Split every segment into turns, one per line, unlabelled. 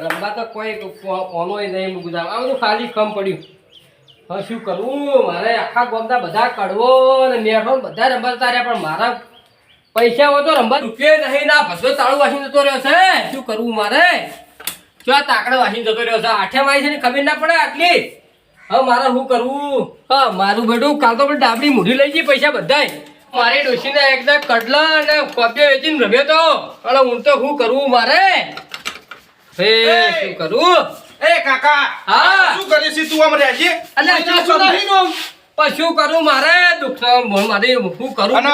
રમવા તો કોઈ ઓનોય નહીં મુકુદામ આ બધું ખાલી કમ પડ્યું. હવે શું કરવું મારે આખા ગામના બધા કડવો ને મેઠો બધા રમતા રહ્યા પણ મારા પૈસા હોય તો રમવા રૂપે નહીં ના ભસો તાળું વાસીને જતો રહ્યો છે. શું કરવું મારે જો આ તાકડે વાસીને જતો રહ્યો છે આઠે મારી છે ને ખબર ના પડે આટલી. હવે મારે શું કરવું? હા મારું બેટું કાલ તો ડાબડી મૂઢી લઈ જઈ પૈસા બધાય મારી ડોશીને એકદમ કડલા અને કોબ્યો વેચીને રમ્યો તો અને હું તો શું કરવું મારે શું કરું?
એ કાકા
હા
શું કરી છે તું આમ રહેજે
અલ્યા શું કરું મારે દુઃખ મારે શું કરું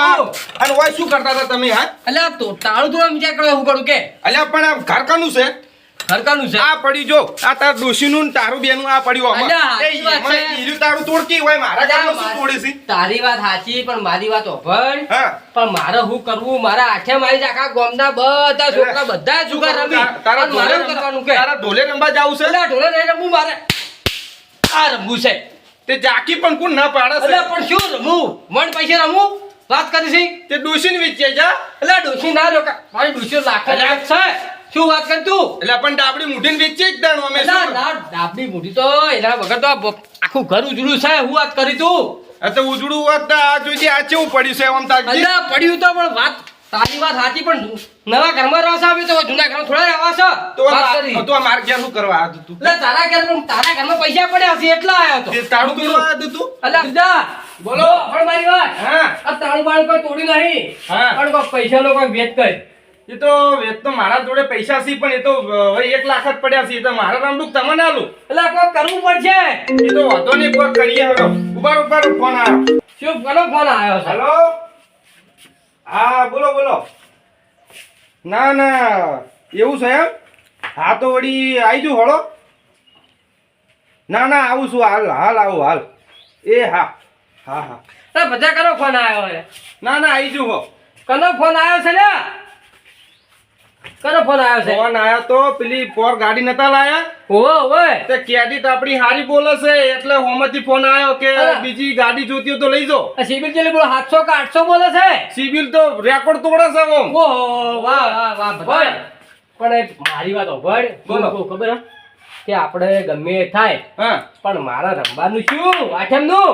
અને ઓય શું કરતા હતા તમે હા?
અલ્યા તો તાળું થોડા વિચાર કરો શું કરું કે
અલ્યા પણ આ ઘર કાનું છે?
હરકાનું છે
આ પડી જો આ તાર ડોશીનું ને તારું બેનું આ પડ્યું આમાં.
અલ્યા,
એ
સાચી વાત છે.
ઈર્યું તારું તોડકી હોય મારા ઘરનું શું તોડે છે?
તારી વાત સાચી પણ મારી વાત ઓભળ
હા
પણ મારે શું કરવું મારા આઠે મારી આખા ગામના બધા છોકરા બધા જુગાર રમી
તારા
મારે શું કરવાનું કે
તારા ઢોલે રમવા જાવું છે?
અલ્યા ઢોલે નહીં રમવું મારે આ રમવું છે.
તે જાકી પણ કોણ ના પાડે છે?
અલ્યા પણ શું રમવું મન પૈસે રમવું વાત કરી છે
તે ડોશીને વેચે જા.
અલ્યા ડોશી ના રોકા મારી ડોશી લાખ છે શું વાત કર તું
એટલે પણ ડાબડી મુઠીને વેચે જ દાણો અમે
અલ્યા
શું?
ના ડાબડી મોટી તો એના વગર તો આખું ઘર ઉજળું છે હું વાત કરી તું
આ તો ઉજળું વાત તો આ જોઈજે આ કેવું પડ્યું છે આમ તાકજી.
અલ્યા પડ્યું તો પણ વાત તારી વાત સાચી પણ નવા ઘરમાં રહો છો તો જૂના ઘરમાં થોડા રહેવા છો
તો
વાત કરી
તો આ માર ઘેર શું કરવા આવ્યો તું?
એટલે તારા ઘરમાં પૈસા પડ્યા છે એટલા આવ્યો તો
તે તાળું પીવા આવ્યો તું?
અલ્યા બીજા બોલો પણ મારી વાત
હા
આ તાળું બાળું કોઈ તોડી નહીં
હા.
પણ કોઈ પૈસાનો કોઈ વેચ કર
એ તો વેચ તો મારા જોડે પૈસા છે પણ એ તો હવે 1 લાખ જ પડ્યા છે. એ તો મારા રામડુક તમને આલું.
એટલે કોઈ કરવું પડશે
એ તો વાંધો નહીં કોઈ કરીએ હવે. ઉભા ફોન આવ્યો.
શું કોનો ફોન આવ્યો છે
હેલો હા બોલો બોલો. ના ના એવું છે એમ? હા તો વળી આવી જુ હળો. ના ના આવું છું હાલ હાલ આવું હાલ. એ હા હા હા
તો બધા કનો ફોન આવ્યો છે
ના ના આવી જુ હો.
કનો ફોન આવ્યો છે ને કનો ફોન આવ્યો છે
ફોન આયા તો પેલી પોર ગાડી નતા લાયા
ઓવે
તે ક્રેડિટ આપણી હારી બોલે છે એટલે હોમાંથી ફોન આવ્યો કે
હા.
બીજી ગાડી જોતી હોય તો લઈ જાઓ.
આ સિવિલ ચેલી બોલો 700 કે 800 બોલે છે
સિવિલ તો રેકોર્ડ તોડે છે ઓમ.
ઓહો વાહ વાહ વાહ બધા પણ એ મારી વાત ઓભળ
બોલો.
બોલો ખબર હે કે આપણે ગમે એ થાય
હા
પણ મારા રમવાનું શું આઠમનું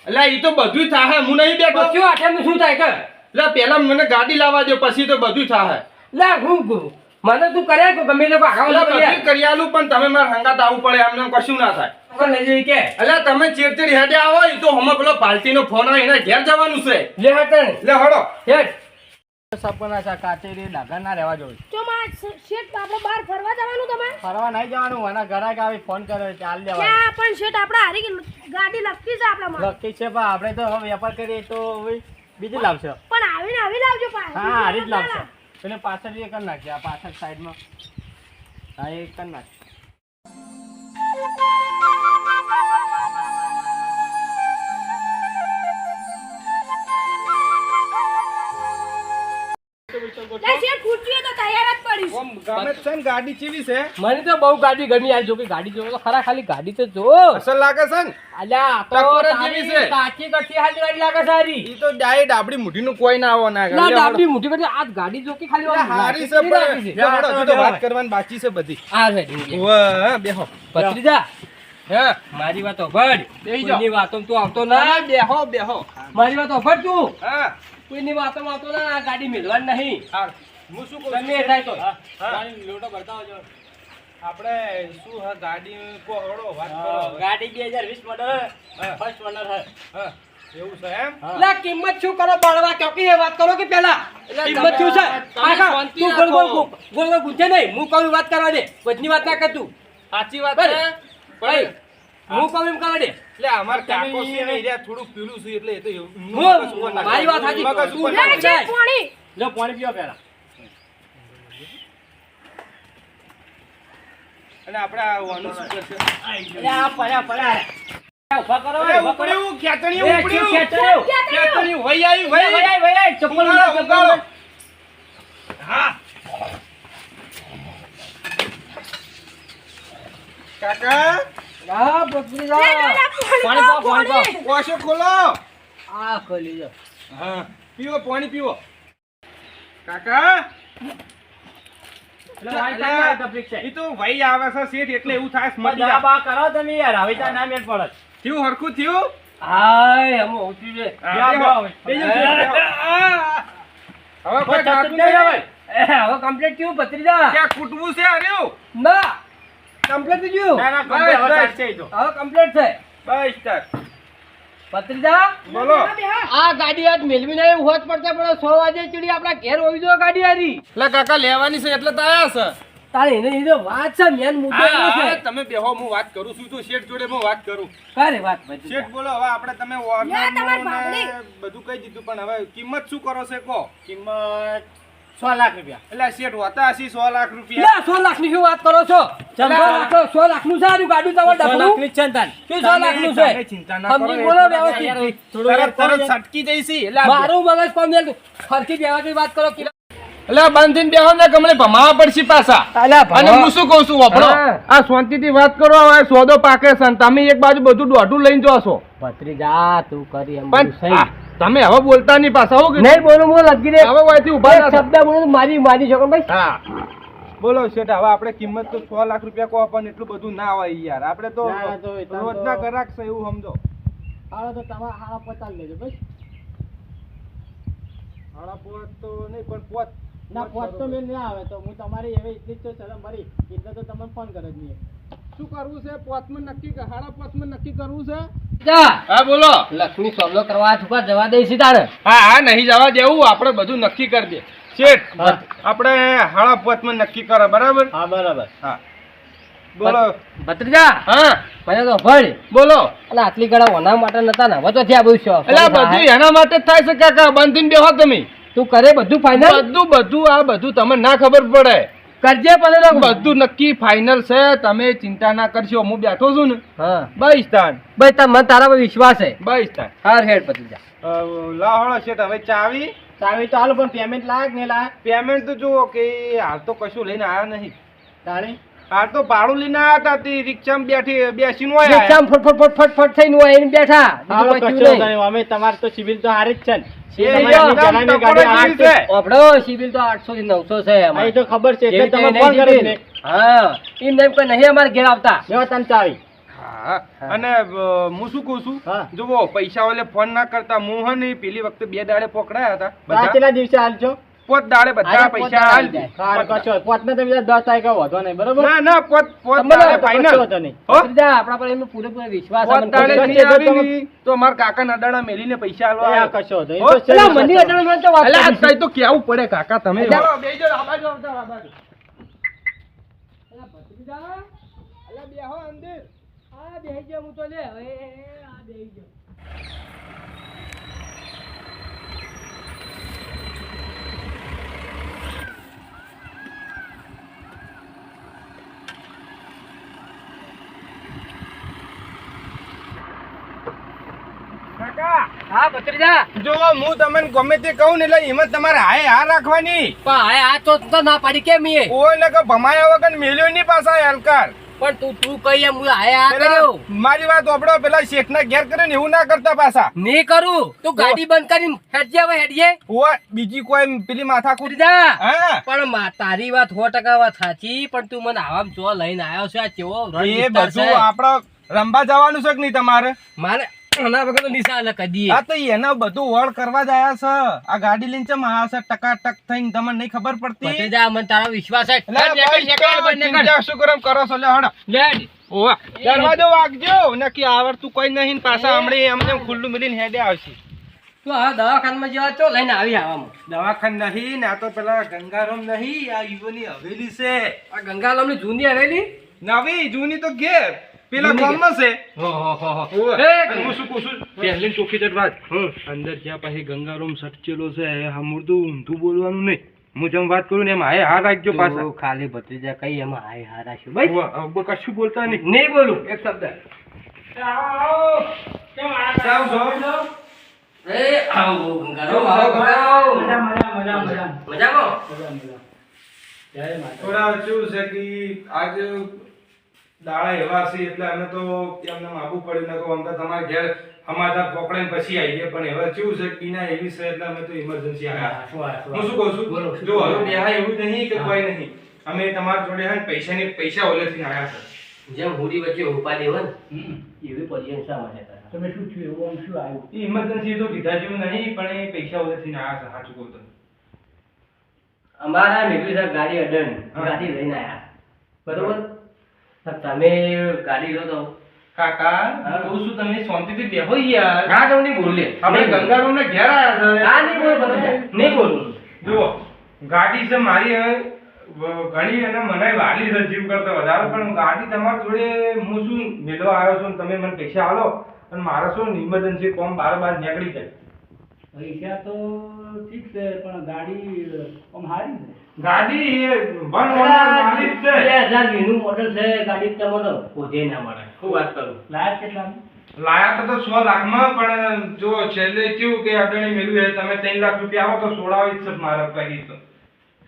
એટલે ઈ તો બધું થાય હું નહીં બેઠો.
શું આઠમનું શું થાય કે
એટલે પેલા મને ગાડી લાવવા દો પછી તો બધું થાય.
લે હું મને તું કરે કે ગમે લોકો
એટલે
આખા
બધું કરી આલું પણ તમે મારા હંગાત આવવું પડે એમને કશું ના થાય.
લઈ જઈ કે
એટલે તમે ચેડચેડ હેડે આવો ઈ તો હમણાં પેલો પાર્ટીનો ફોન આવે એના ઘેર જવાનું છે.
લે હટણ
એટલે હળો
હેડ સપના સા કાચેરી ડાગા ના રહેવા જોઈએ
તો માં શેઠ આપણે બહાર ફરવા જવાનું તમારે
ફરવા નહીં જવાનું મને ઘરાક આવી ફોન કર્યો ચાલ દેવા
ક્યાં પણ શેઠ આપણે હારી ગાડી લગતી છે આપણા માં
લકી છે પણ આપણે તો હવે વેપાર કરીએ તો હવે બીજી લાવશે
પણ આવી લાવજો પાછું
હા હારી જ લાવશે પેલે પાછળ એ કરી નાખજે આ પાછળ સાઈડમાં હા એ કરી નાખ
લે શેઠ ખુરશીઓ તો તૈયાર જ પડી છે
ઓમ ગમે છે ને ગાડી ચીવી છે
મને તો બહુ ગાડી ગમી આ જો કે ગાડી જોવો તો ખરા ખાલી ગાડી તો જો
અસલ લાગે છે ને
અલ્યા આ તો
ટકોર જ
તારી
જેવી છે.
કાચી કચ્ચી હાલી ગાડી લાગે સારી
ઈ તો ડાયરેક્ટ આપડી મુઠીનું કોઈ ના આવો ના
ના ડાબડી મોટી બધી આ ગાડી જો કે ખાલી આમ
હારી છે
લાગે
પણ
છે.
જો હળો, હજુ તો વાત કરવાની બાકી છે બધી.
આ છે
ઓવે બેહો
ભત્રીજા
હે
મારી વાત ઓભળ
બેહી જાઓ.
કોઈની વાતોમાં તું આવતો ના
બેહો બેહો
મારી વાત ઓભળ તું
હા
કોઈની વાતોમાં આવતો ના આ ગાડી મિલવાની નહીં
હા હું શું કહું
તમે એ થાય તો
લોટો ભરતા હોજો આપણે શું હા ગાડી કો હળો વાત કરો
ગાડી 2020 મોડલ ફર્સ્ટ ઓનર હે
હા એવું છે એમ
લા કિંમત શું કરો બળવા ચોકી એ વાત કરો કે પેલા કિંમત શું છે આખા તું ગોળ ગોળ ગુંજે નહીં હું કહું વાત કરવા દે વચની વાત ના કર તું
સાચી વાત
બરાબર.
છે
ભાઈ હું કહું એમ કરવા દે
એટલે અમાર કાકો છે ને એરિયા થોડું પીળું છે એટલે એ તો એવું
હું મારી વાત સાચી
મગજ ઉપર
તું
લે
ના
શેઠ પાણી
લો પાણી પીવા પેલા
અને આપણે આવવાનું શું કરશે
અરે આ પડ્યા ઉભા કરો
અરે
ઉભા કરો
ઉપડ્યું ખેતણીઓ
એ
ઉપડ્યું
ખેતરો
ખેતણીઓ વઈ આવી વઈ
વઈ વઈ ચપ્પલ
ઉગાડો, ઉગાડો. હા કાકા
હા બકરી
લે દાદા
પાણી
ઓશો ખોલો
આ ખોલી જો
હા પીવો પાણી પીવો કાકા
એટલે વાંચતા ના તકલીફ છે.
ઈ તો ભાઈ આવે છે શેઠ એટલે એવું થાય છે, મટી
દવા
જા.
બવા કરો તમે યાર, હવે ત્યાં ના મેળ પડે.
થયું હરખું થયું?
હાય હમ ઓછી છે
હા,
બેહો,
બેહો,
બેહો.
બેહો. હવે કોઈ
કોઈ થતું
થાતું
જ નહીં
નહીં.
હવે.
હવે કમ્પ્લીટ થયું ભત્રીજા
ક્યાં કૂટવું છે હાર્યું?
ના કમ્પ્લીટ થયું
ના ના complete હવે
બસ,
ચાલશે ઈ તો.
હવે કમ્પ્લીટ છે
બસ તાર.
ભત્રીજા
બોલો.
આ ગાડી આજ મેલવી નહીં હોત પડશે પણ 100 વાગે ચડી આપણા ઘેર હોવી જોઈએ ગાડી હારી
લે કાકા લેવાની છે એટલે તો આયા છે.
તારે એને વાત છે મેન મુદ્દો એવો
હા,
છે
તમે બેહો, હું વાત કરું છું તો શેઠ જોડે હું વાત કરું.
કારે વાત ભત્રીજા
શેઠ બોલો, હવે આપણે તમે
લે, તમાર
ઓર્ડર
ભાભડી.
બધું કહી દીધું પણ હવે કિંમત શું કરો છે કહો.
કિંમત 6 લાખ રૂપિયા.
એટલે શેઠ હોતા હશી 100 લાખ રૂપિયા.
લે 100 લાખની શું વાત કરો છો
ચમ.
100 લાખનું છે આનું ગાડી તમારે
6
ડબલું
લાખની જ છે ને તાન.
શું 100 લાખનું છે
તમે ચિંતા ના કરો,
સમજી બોલો
એ થોડા
વ્યવસ્થિત
થોડું
તરત
યાર
તરત સટકી જઈશી. એટલે
મારું મગજ પમ ફરકી દેવાની વાત કરો કે
એટલે બંધીને બેહો ને કમળે ભમાવા પડશે પાછા. અને હું શું કહું છું વાપરો,
હા.
આ શાંતિથી વાત કરો. હવે સોદો પાકે છે ને તમે એક બાજુ બધું દોઢું લઈને જો છો
ભત્રીજા તું કરી એમ
પણ
સહી
આ, તમે હવે બોલતા નહીં પાછા હો કે
નહીં બોલું હું લગી રે
હવે વાયથી ઊભા ના
એક
થાઓ.
શબ્દ બોલું મારી છોકરો ભાઈ
હા બોલો શેઠ, હવે આપણે કિંમત તો 100 લાખ રૂપિયા કહો પણ એટલું બધું ના હોય યાર. આપણે તો
ના, તો એટલા તો-
રોજના ગ્રાહક છે એવું સમજો.
હાલો તો તમારે હારા 50 લેજો બસ.
હાડા પોત તો નહીં પણ પોત
ના પોત તો મેળ ના આવે તો હું તમારી એવી એટલી જ તો શરમ ભરી એટલે તો તમને ફોન કરે જ નહીં.
શું કરવું છે? પોતમાં નક્કી હાડા પોતમાં નક્કી કરવું છે.
જા
હા બોલો.
લક્ષ્મી સોમલો કરવા છુપા જવા દે છે તારે
હા હા નહીં જવા દેવું, આપણે બધું નક્કી કરી દે શેઠ.
હા.
આપણે હાડા પોતમાં નક્કી કરો બરાબર.
હા બરાબર.
હા બોલો.
ભત્રીજા
હા
મને તો ભળ
બોલો.
અને આટલી ગળા ઓના માટે નતા ને હવે તો થયા બહુ શોખ
એટલે આ બધું એના માટે જ થાય છે કાકા, બંધીને બેહો તમે.
તું કરે બધું ફાઇનલ
બધું આ બધું તમને ના ખબર પડે.
કરજે પણ
બધું નક્કી ફાઇનલ છે, તમે ચિંતા ના કરશો. હું બેઠો છું ને
હા
બસ તાન.
ભાઈ મને તારા પર વિશ્વાસ છે
બસ તાન.
હાર હેડ ભત્રીજા
લાહળો શેઠ, હવે ચાવી
ચાવી તો હાલો પણ પેમેન્ટ લાયક ને લાયક
પેમેન્ટ તો જુઓ કે હાલ તો કશું લઈને આવ્યા નહીં.
તાણી
હાલ તો ભાડું લઈને આવ્યા હતા તે રિક્ષામાં બેસીને હોય
રિક્ષામાં ફટ થઈને હું આવીને બેઠા
હાલો
બીજું
કશો
કશું નહીં.
નહીં. અમે તમારે તો સિવિલ તો હારી જ છે ને.
એ
તમારી
એકદમ
જણાની
ટકોરો
ગાડી
જેવી
હારી
છે.
આપણો સિવિલ તો 800 થી 900 છે
હા,
અમારે.
એ તો ખબર છે એટલે
જેવી
તમે
તેને
ફોન કર્યો
સિવિલ.
ને.
હા એમ નહીં કોઈ નહીં અમારે ઘેર આવતા
લેવા તને ચાવી.
હા અને હું શું કહું છું,
હા.
જુઓ પૈસા વાલે ફોન ના કરતા. હું હે ને પેલી વખતે 2 દાડે પકડાયા હતા
તો આ
બધા.
કેટલા દિવસે હાલજો?
5 દાડે બધા
આજે
પૈસા
પોત
હાલ
દાડે
દે.
હા કશો પોતને તમે 10 તારીખે વધો નહીં બરોબર.
ના ના 5
તમને
દાડે
કશો
ફાઇનલ.
વધો નહીં.
હો
ભત્રીજા, આપણા પર એમનો પૂરેપૂરો વિશ્વાસ છે.
5 દાડે
કશો
નહીં
વધો
આવી
નહીં.
ને તો અમારા કાકા નડાડા મેલીને પૈસા
એ
આલવા
આ
આવ્યો.
કશો વધો નહીં.
હો?
એ તો છે
અલા,
વિશ્વાસ
મંદી
છે.
અટાણે મને તો વાત
અલા, આ
કરી.
તાઈ તો કેવું પડે કાકા તમે.
અલા,
બેહજો, આ બાજુ આવતા, આ બાજુ.
અલા, ભત્રીજા,
અલા, બેહો અંદર.
આ બેહી ગયો હું તો લે હવે આ બેહી ગયો.
કાકા
હા ભત્રીજા
જો હું તમને ગમે તે કહું ને એટલે હિંમત તમારે હાય હા રાખવાની.
પણ હવે આ તો ના પાડી કેમ એ
કોઈ ને કે ભમાયા વગર મેલ્યો નહીં પાછા હલકાર.
પણ તું કઈ એમ હું આ કર્યો
મારી વાત ઓપડો, પેલા શેઠના ઘેર કરે ને એવું ના કરતા પાછા.
નહીં કરું તું ગાડી બંધ કરીને હેડજે હવે હેડજે
ઓય, બીજી કોઈ પેલી માથા કૂટ.
ભત્રીજા
હા
પણ તારી વાત 100% વાત સાચી પણ તું મને આવામ જો લઈને આવ્યો છે આ કેવો રણ
એ
વિસ્તાર
બધું
છે.
આપડે રંબા જવાનું છે કે નહીં તમારે?
મારે આના વગર તો નિશાન કદી
હા તો એના બધું વળ કરવા જ આયા છે. આ ગાડી લઈને ચમ આયા છે ટકાટક થઈને, તમને નહીં ખબર પડતી?
ભત્રીજા મને તારો વિશ્વાસ છે
એટલે બસ ચિંતા શું કરમ કરો છો? લે હડો.
લેડ
ઓવા, દરવાજો વાગજો નકી આવડતું કોઈ નહીં ને પાછા હમણાં એમ જેમ ખુલ્લું મિલીને હેડે આવશે.
તું હવે દવાખાનામાં જેવા ચો લઈને આવી આવામાં
દવાખાન નહીં ને આ તો પેલા ગંગારામ નહીં, આ યુવાની હવેલી છે.
આ ગંગારામની જૂની હવેલી
નવી જૂની તો ઘેર પેલા
જૂની
ગામમાં છે.
એ,
અને હું શું કહું છું, પહેલી ચોખ્ખી જ વાત, અંદર જ્યાં પછી ગંગારામ સટચેલો છે આ મૂર્દું ઊંધું બોલવાનું નહીં. હું જેમ વાત કરું ને એમ હાય હા રાખજો પાછા.
તું ખાલી ભત્રીજા કઈ એમાં હાય હારાશું ભાઈ
ઉવ્વ, ઉવ્વ, કશું બોલતા નહીં.
નહીં બોલું એક શબ્દ
જાઓ, જાઓ.
એ આવો ગંગારામ આવો આવો
મજામાં.
મજામાં
થોડા શું છે કે આજ દાડા એવા છે એટલે અમે તો એમને માગવું પડ્યું ને કહું, આમ તો તમારા ઘેર સમાચાર પકડીને પછી આવીએ પણ હવે શું છે પીના એવી છે એટલે અમે તો ઇમરજન્સી આવ્યા. હું શું કહું છું, જો હવે બેહા એવું નહીં કે કોઈ નહીં, અમે તમારા જોડે હે ને પૈસા ઓલેથી આયા છે.
જેમ હોડી વચ્ચે ઉપાડી હોય ને
હમ.
એવી પર્યન શા માટે કરે?
તમે શું થયું એવું આમ શું આવ્યું?
એ ઇમરજન્સી તો કીધા જેવું નહીં, પણ એ પૈસા ઓલેથી આયા છે, સાચું કહું તો.
અમારા મેઘવી સાહેબ ગાડી અડન
હા.
ગાડી લઈને આયા બરોબર. તો તમે ગાડી લો તો
કાકા
હા.
હું કહું છું તમે શાંતિથી બેહો યાર.
ના તો નહીં બોલે
આપણે ગંગારામને ઘેર આયા છે.
હા નહીં બોલ બધા નહીં બોલું.
જુઓ ગાડી છે મારી હવે ઘણી અને મને વાલી છે જીવ કરતા વધારે, પણ ગાડી તમારી જોડે હું શું મેળવા આવ્યો છું ને તમે મને પૈસા આલો અને મારે શું ઇમરજન્સી કોમ બાર નીકળી જાય.
પૈસા તો ઠીક છે પણ ગાડી આમ હારી છે.
ગાડી એ વન ઓનર મારી જ છે.
2020 નું મોડલ છે ગાડી તમને પોતે ના મળે. શું વાત કરું?
લાયક કેટલા?
લાયા તો 100 લાખમાં, પણ જો છેલ્લે કેવું કે અડણી મેળવી તમે 3 લાખ રૂપિયા આવો તો છોડાવી જ છે મારા પૈકી તો.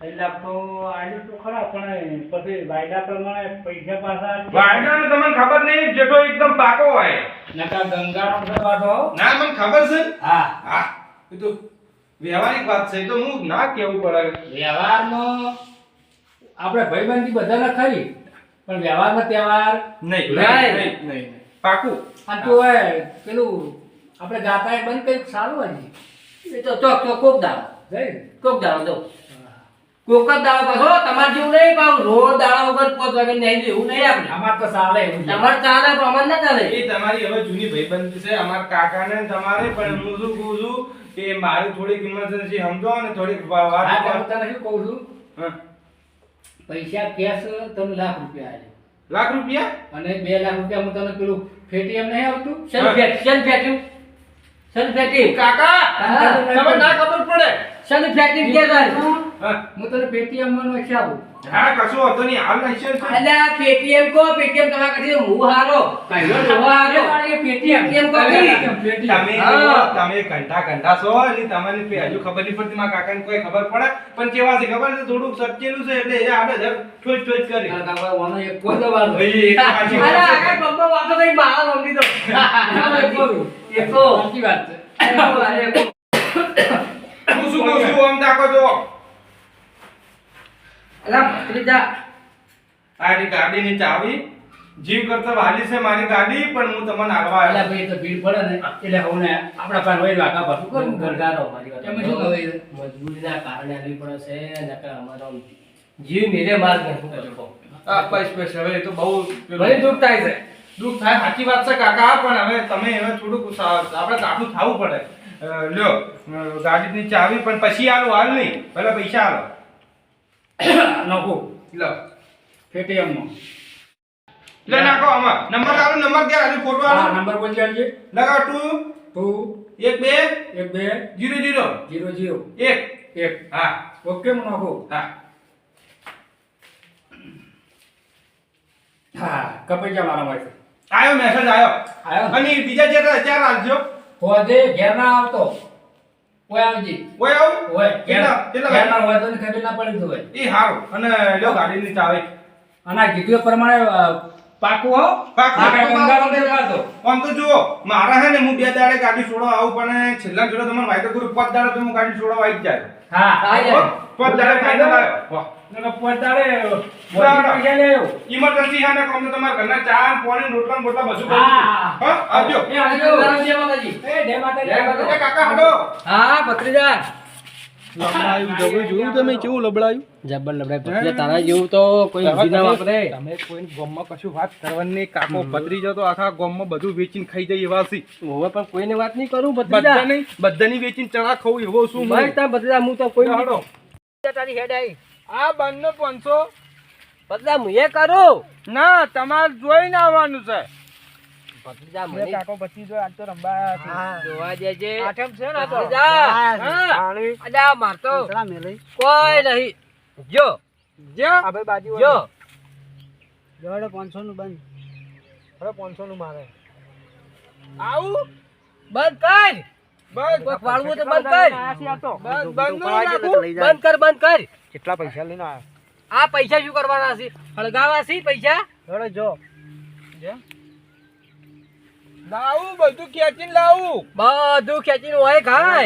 3 લાખ તો આવ્યું તો ખરા, પણ પછી વાયદા પ્રમાણે પૈસા પાછા
વાયદાને તમને ખબર નહીં, જેઠો એકદમ પાકો હોય.
નકા ગંગાનો છે પાછો.
ના મને ખબર છે.
હા,
હા એ તો વ્યવહારિક વાત છે, એ તો હું ના કેવું પડે.
વ્યવહારમાં આપણે ભાઈબંધી બધાને ખરી, પણ વ્યવહારમાં તહેવાર
નહીં
નહીં.
નહીં પાકું.
આ તો હોય પેલું આપણે ગાતા બંધ કંઈક સારું હજી
એ તો ચોક ચોક કોક દાવ
જઈ
કોક દાવ દો કોક જ દાવ પાછો તમારે જેવું નહીં પાછું રોજ દાડા વગર 5 વાગે નહીં એવું નહીં આપણે.
અમાર તો ચાલે એવું છે.
તમારે ચાલે પણ અમારે ના ચાલે.
એ તમારી હવે જૂની ભાઈબંધી છે અમારા કાકાને ને તમારે, પણ હું શું કહું છું કે મારી થોડીક ઇમરજન્સી સમજો અને થોડીક
હા,
વાત
તો હું તને શું કહું છું,
હા.
પૈસા કેશ તમે લાખ રૂપિયા આલે
લાખ રૂપિયા
અને 2 લાખ રૂપિયા હું તને પેલું ફેટીએમ નહીં આવતું
સનફેટી
કાકા
હા,
તમે ના ખબર પડે.
સનફેટી કે જાય
હા
હું તને પેટીએમ માં નો હિસાબ
હા, કશું વાંધો નહીં, હાલ નહીં છે.
અલ્યા પેટીએમ કો પેટીએમ તમારા કદી હું હારો કઈનો ડોહો હારો પેટીએમ કો
તમે
હા.
તમે ઘંટા છો અને તમને હજુ ખબર નહીં પડતી, મારા કાકાને કોઈ ખબર પડે પણ કેવા છે ખબર છે, થોડુંક સચ્ચેલું છે એટલે એ આપણે ઠોચ કરી.
એક કોઈ દવા
ભાઈ, એક પાછી
અરે
વાત છે.
આગળ બબ્બો વાતો થઈ મારા મમ્મી તો એકો
સાચી વાત છે.
હું શું કહું છું આમ તાકો જો
અલા ભત્રીજા
આની ગાડીની ચાવી જીવ કરતા વાલી છે મારી ગાડી, પણ હું તમને હાલવા
એટલે
આવ્યો.
ભાઈ તો ભીડ પડે ને એટલે હવે આપણા પાસે હોય વાકા પાછું કરું
ગરગારો મારી વાત
એમાં શું કહે છે?
મજબૂરીના કારણે આવી પડે છે નકર અમારો જીવ મેરે માર્ગ નથી કરતો.
આ બસ હવે એ તો બહુ
ઘણી દુઃખ થાય છે.
દુઃખ થાય, સાચી વાત છે કાકા, પણ હવે તમે હવે થોડુંક આપણે કાઠું થવું પડે. લ્યો ગાડીની ચાવી, પણ પછી આલો, હાલ નહીં, પહેલા પૈસા આલો.
નાખું
લો
પેટીએમ માં.
લે નાખો આમાં નંબર આલો, નંબર ક્યાં આલો, ફોટો
હા,
આલો,
નંબર બોલજે આલજે.
લગાવ 2
2
1 2
1 2
0 0
0 0
1.
1.
હા
ઓકે હું નાખું.
હા
હા, કપાઈ જા મારા માટે.
આયો મેસેજ આયો.
આયો?
અને બીજા ચાર આલજો.
હોજે ઘેર ના આવતો કોઈ આવજી
ઓય આવું
હોય
કેટલા કેટલા
ઘેર ના હોય તો એને ખબર ના પડી હોય.
એ હારું. અને લ્યો ગાડીની ચાવી.
અને આ કીધું એ પ્રમાણે પાકું હો.
પાકું.
આપણે ગંગારામ ને પાછો.
આમ તો જુઓ મારા હે ને હું 2 દાડે ગાડી છોડવા આવું, પણ છેલ્લા જોડે તમારે વાયદો કરું 5 દાડે તો હું ગાડી છોડવા આવી જ જાય.
હા,
હા, યાર.
5 દાડે ફાઇનલ આવ્યો. વાહ.
નકર પોતાડે
બરાબર.
પૈસા લે આવ્યો.
ઇમરજન્સી હે ને કોમ તો તમારા ઘરના ચા પાણી રોટલા ને બોટલા બધું
હા.
હા આવજો.
એ આવજો.
ગરમ જય માતાજી.
એ જય માતાજી.
જય માતાજી.
એ કાકા હડો.
હા ભત્રીજા
લબડાયું જબરું જોયું તમે કેવું લબડાયું?
જબર લબડાય ભત્રીજા તારા જેવું તો કોઈ ઊંધી ના વાપરે.
તમે કોઈ ગામમાં કશું વાત કરવાની નહીં, કાકો ભત્રીજો તો આખા ગામમાં બધું વેચીને ખાઈ જાય એવા છે.
હવે પણ કોઈને વાત નહીં કરું
બધા
ભત્રીજા.
નહીં, બધાની વેચીને ચણા ખાવું એવો શું હું?
ભાઈ તા ભત્રીજા હું તો કોઈ
હડો.
તારી હેડ આવી
આ બંને 500
ભત્રીજા હું એ કરું
ના તમારે જોઈને આવવાનું છે.
ભત્રીજા મને
કાકો ભત્રીજો આજ તો રંબા
જોવા દેજે.
આઠમ છે ને આ તો?
ભત્રીજા હા. અલ્યા માર તો કોઈ નહીં જો
આ ભાઈ બાજુ
જો
જોડે 500 નું બંધ.
હવે 500 નું મારે આવું
બંધ કર
બસ
કોઈ વાળવું તો બંધ કર
બસ બંધ ન રાખું.
બંધ કર
કેટલા પૈસા લઈને આવ્યા?
આ પૈસા શું કરવાના છે હળગાવા છે પૈસા
જોડે જો લાવું બધું ખેંચીને લાવું.
બધું ખેંચીને હોય ખાય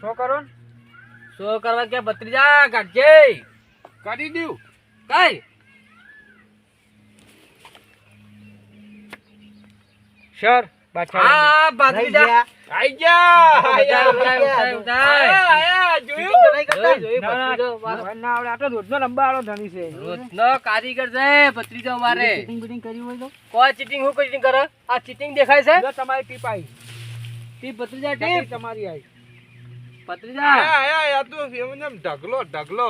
શું કરો ને?
શું કરવા કે ભત્રીજા કાઢજે
કરી દઉં
કઈ
સર
હા ભત્રીજા
આઈ જા
ઉતાય, ઉતાય, ઉતાય.
આયા જોયું
જોઈ, ભત્રીજો મારો.
રોજનો લંબાળો ધણી છે
રોજનો કારીગર છે ભત્રીજો મારે
બીટિંગ કરી હોય તો
કોઈ ચીટિંગ હું ચીટિંગ કરે આ ચીટિંગ દેખાય છે
જો તમારી ટીપ આવી
ટીપ ભત્રીજા ટીપ
તમારી આવી
ભત્રીજા
આયા યાર તું એમ ઢગલો ઢગલો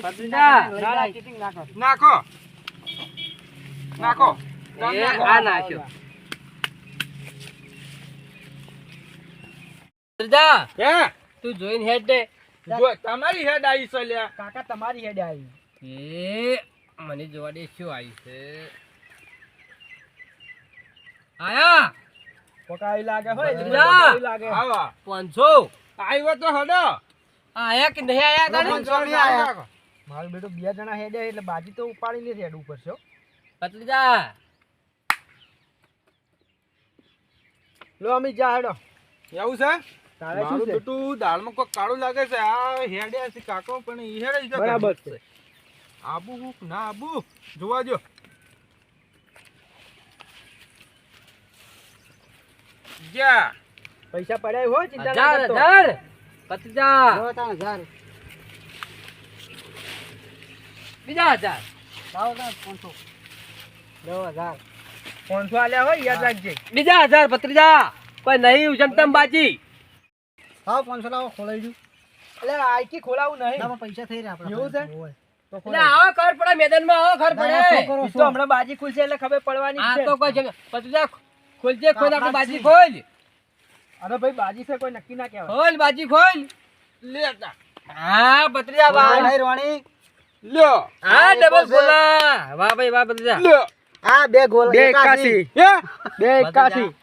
ભત્રીજા
ચીટિંગ ના કરો
નાખો નાખો
એ આ નાખ્યો ભત્રીજા
હે
તું જોઈને હેડ દે
જો તમારી હેડ આવી છે લ્યા
કાકા તમારી હેડ આવી
એ મને જોવા દે શું આવ્યું છે આયા
પકાવી લાગે હોય
ભત્રીજા.
પકાવી લાગે
આવા
500
આવ્યો તો હડો
આયા કે નહીં આયા તારે
મારું બેટો 2 જણા હેડે એટલે બાજી તો ઉપાડીને જ હેડ ઉપર છે હો.
ભત્રીજા
લો અમે જા હેડો
એવું છે
તારે શું
મારું
છે
બેટું દાળમાં કોઈ કાળું લાગે છે આ હેડે છે કાકો પણ ઈ હેડે છે
બરાબર છે
આબુ ના આબુ જોવા જો જા
પૈસા પડ્યા હોય ચિંતા
1000
ના કરતો
1000 ભત્રીજા
લો તાણ 1000
બીજા 1000
લાવો તાણ 500 લો 1000 500 આલ્યા હોય યાદ રાખજે
બીજા 1000 ભત્રીજા કોઈ નહીં ઉજમતમ બાજી
લાવો 500 લાવો ખોલાઈ દઉં એટલે આઈકી ખોલાવું નહીં પૈસા થઈ રહ્યા આપણે એવું છે તો
એટલે આવો ખબર પડે મેદાનમાં આવો ખબર પડે
તો હમણાં બાજી ખુલશે એટલે ખબર પડવાની
આ
જ
તો
છે
કોઈ જગ્યા ભત્રીજા ખોલજે ખોલ આપણે બાજી ખોલ
અરે ભાઈ બાજી છે કોઈ નક્કી ના કહેવાય
ખોલ બાજી ખોલ
લેતા
હા ભત્રીજા વાહ
રોણી
લ્યો
હા ડબલ ખોલા વાહ ભાઈ વાહ ભત્રીજા
લ્યો
હા બે ગોલ 81
હે
81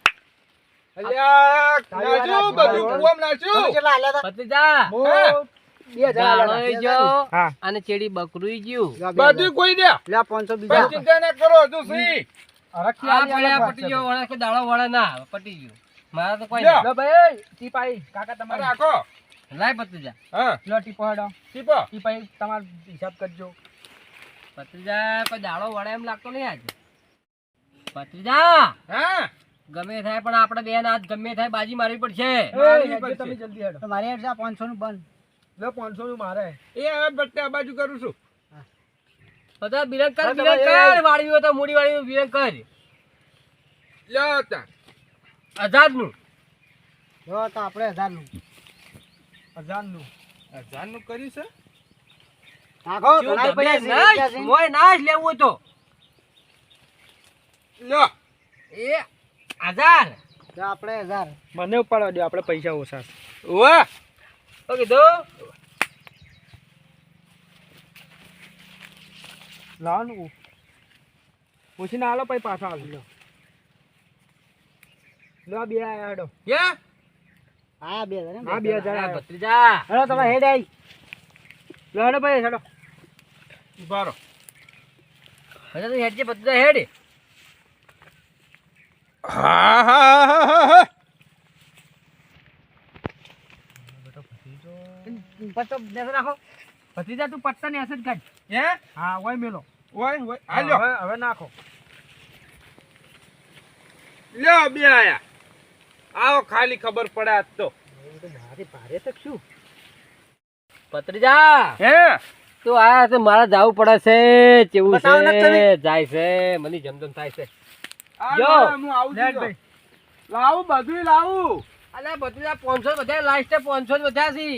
અલ્યા નાચું બધું કુવામ નાચું
કેટલા આલ્યા
ભત્રીજા
હા.
2000
ગાળોય જો
હા
અને ચેડી બકરુંય ગયું
બધું કોઈ દે
લે 500
પણ
બીજા
ચિંતા ના કરો તું સી
અરખી
આ
આલી
પડ્યા
અલગ
પટી ગયો વળે કે દાડો વળે ના પટી ગયું મારા તો કોઈ
લ્યો.
નહીં.
લો ભાઈ ટીપાઈ કાકા
અરે
તમારે
રાખો
લાય ભત્રીજા
હા
લો ટીપો હેડો
ટીપો
ટીપાઈ તમારો હિસાબ કરજો
ભત્રીજા કોઈ દાડો વળે એમ લાગતો નહીં આજે ભત્રીજા
હા
ગમે થાય પણ આપણે બેન આજ ગમે થાય બાજી મારવી પડશે
મારી
હેડજો
પડશે.
તમે જલ્દી હેડો મારે હેડ 500 નું બંધ લો 500 નું મારે
એ હવે બટ્ટે આ બાજુ કરું છું
બધા બિરંગ કર
હા,
બિરંગ
તમારે
કર વાળવી હોય તો મૂડી વાળી બિરંગ કર
લ્યો તા
1000 નું
લો તો આપણે 1000 નું 1000 નું
1000 નું કર્યું છે
નાખો
શું
ઘણાય
તમે
પડ્યા છે,
નાશ? મોય નાશ લેવું હોય તો
લ્યો
એ 1000
તો આપણે 1000 મને ઉપાડવા દો આપણે પૈસા ઓછા છે
વાહ
તો કીધું
લાવો ને પૂછીને આલો પછી પાછા આલો લો લો બે આયા હેડો
કે
હા 2000 હા 2000
આ
આયા.
ભત્રીજા
હેડો તમે હેડ આઈ લો હેડો ભાઈ હેડો
ઉભારો
હવે તો હેડ જે ભત્રીજા હેડ
હા હા હા હા હા
પત્તો દેસો નાખો ભત્રીજા તું પત્તા ને હશે જ કાઢ
હે
હા ઓય મેલો
ઓય ઓય આ લ્યો
હવે નાખો
લ્યો બે આયા આવો ખાલી ખબર પડે આજ તો
મારે ભારે તો શું
ભત્રીજા
હે
તો આ છે મારે જાવું પડે છે કેવું
બતાવો ને
છે
તમે.
જાય છે મને જમજમ થાય છે
આ
જો.
લ્યો, હું આવું
લેટ
છું
ભાઈ.
લાવું બધું લાવું
અલે ભત્રીજા 500 બધા લાસ્ટ 500 બધા છે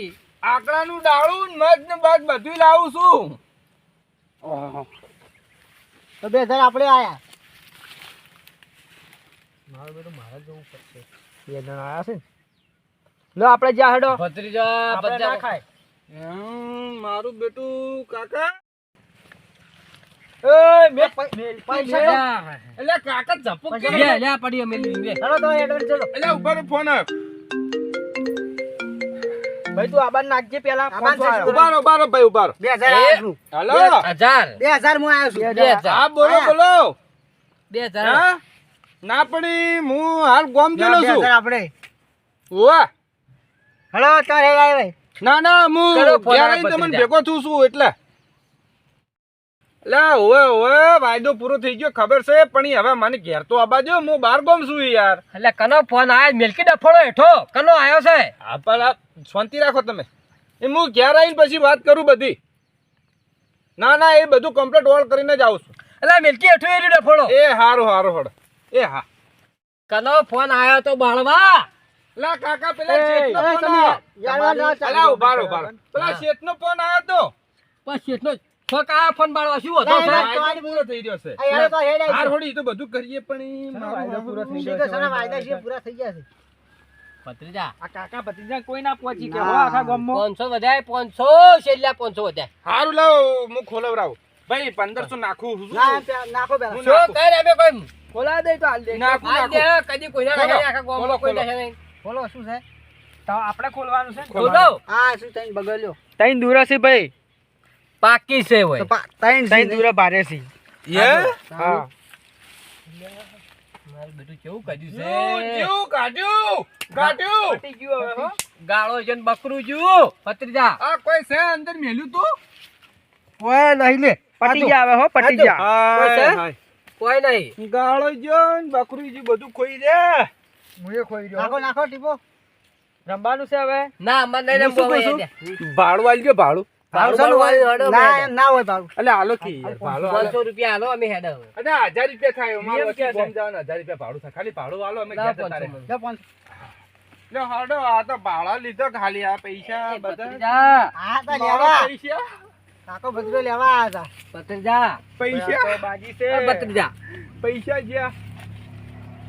આકડાનું ડાળું મધ ને બધ બધું લાવું છું
તો 2000 આપણે આયા મારું બેટું મારે જવું પડશે બે જણા આયા છે ને લો આપણે જા હેડો
ભત્રીજા
આપણે ના
બધા
ખાય
મારું બેટું કાકા
એ મે પૈસા
એટલે કાકા ઝપક
પૈસા
કે
લે લે પડી અમે લે
હેડો તો હેડો ચલો
એટલે ઉપર ફોન
ભાઈ તું આબાન નાખજે પેલા 500 આયો.
ઉભારો ઉભારો ભાઈ ઉભારો
2000 આયા છું
હાલો
1000
2000 હું આયો છું
2000
હા બોલો બોલો
2000
હા ના પડી હું હાલ ગોમ
લો,
ગયેલો છું
2000 આપણે
વાહ
હેડો તો હેડ આય ભાઈ
ના ના હું
કરો ફોન
ઘેર
આ
આવીને તમને
ભત્રીજા.
ભેગો છું શું એટલે ઓવે વાયદો પૂરો થઈ ગયો ખબર છે પણ ઈ હવે મને ઘેર તો આબા દો હું બાર ગોમ છું યાર
એટલે કનો ફોન આયો મિલકી ડફોડો હેઠો કનો આયો છે
હા પણ આ શાંતિ રાખો તમે એ હું ઘેર આવીને પછી વાત કરું બધી ના ના એ બધું કમ્પ્લીટ ઓલ કરીને જ આવું છું
એટલે મિલકી હેઠો એરી ડફોડો
એ હારું હારું હળ એ હા
કનો ફોન આયો તો બાળવા
લા કાકા પેલા શેઠનો
એ,
ફોન
તમે
આયો.
યાર, યાર, યાર,
અલા, ઉભા રહો, ઉભા રહો. પેલા
હા.
શેઠનો ફોન આયો તો
બસ એટલો છોક આયો ફોન બાળવા શું હતો
ના,
સાહેબ?
ના.
વાયદો પૂરો થઈ રહ્યો છે
આ યાર તો હેડ આવી
હાર
ગયો.
હોડી ઈ તો બધું કરીએ પણ ઈ મારું
વાયદો પૂરો થઈ ગયો છે. વાયદા છે પૂરા થઈ ગયા છે.
ભત્રીજા
આ કાકા ભત્રીજા કોઈ ના પહોંચી કે
ના.
હો આખા ગામમાં
500 વધારે 500 છેલ્લા 500 વધારે
હારું લાવ હું ખોલવરાવું ભાઈ 1500 નાખું છું
ના નાખો પેલા
હું
શું કર અમે કોઈ
ખોલા દે તો હાલ દે
નાખું
આ
નાખું
દે કદી કોઈના
ખોલો,
નહીં આખા ગામમાં
ખોલો,
કોઈ
ખોલો.
નહીં નહીં.
ખોલો શું છે તો આપણે ખોલવાનું છે
ખોલો
હા શું તઈ બગડ્યો
તઈ દૂરા છે ભાઈ
પાકી છે હોય
તઈ દૂરા ભારે છે
હા
મારું બેટું કેવું કર્યું છે
જીવ કાઢ્યું કાઢ્યું
પટી ગયું હવે હો
ગાળો છે ને બકરું જુ ભત્રીજા
આ કોઈ છે અંદર મેલ્યું તું
ઓય નહીં લે પટી ગયા હવે હો પટી ગયા
હાય, હાય.
કોઈ નહીં
ગાળો જો ને બકરું જી બધું ખોઈ દે
મુએ ખોઈ
નાખો નાખો ટીપો
રમવાનું છે હવે
ના મને નહીં
હું શું
રમવું
કહું
હવે.
છું? ભાડું આલી ગયો ભાડું
ભાડું
ભાડું
વાળું હેડો
ના
અમે
એમ ના હોય ભાડું
એટલે હાલો કી યાર ભાડું હાલો.
500 રૂપિયા હાલો અમે હેડો હવે.
અને 1000 રૂપિયા થાય અમારું
નિયમ ક્યાં
વચ્ચે ગામ જવાનું 1000 રૂપિયા ભાડું થાય ખાલી ભાડું હાલો અમે
લાવ
ઘેર જતા
500
રહે.
મને.
જો પાંચ
લે હાડો આ તો ભાડા લીધો ખાલી આ પૈસા
એ
બધા
ભત્રીજા
હા તો
મારા
લેવા
પૈસા
કાકો ભત્રીજો લેવા આવ્યા હતા
ભત્રીજા
પૈસા
બાજી છે
એ ભત્રીજા
પૈસા જ્યાં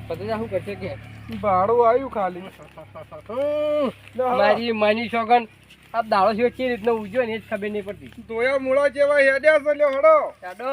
ભત્રીજા શું કરશે કે
ભાડું આવ્યું ખાલી
મારી માની શોગન આ દાડો સિવાય કેવી રીતનો ઉજ્યો ને એ જ ખબર નહીં પડતી
તોયા મૂળો જેવા હેડ્યા છે લ્યો હડો
ચાડો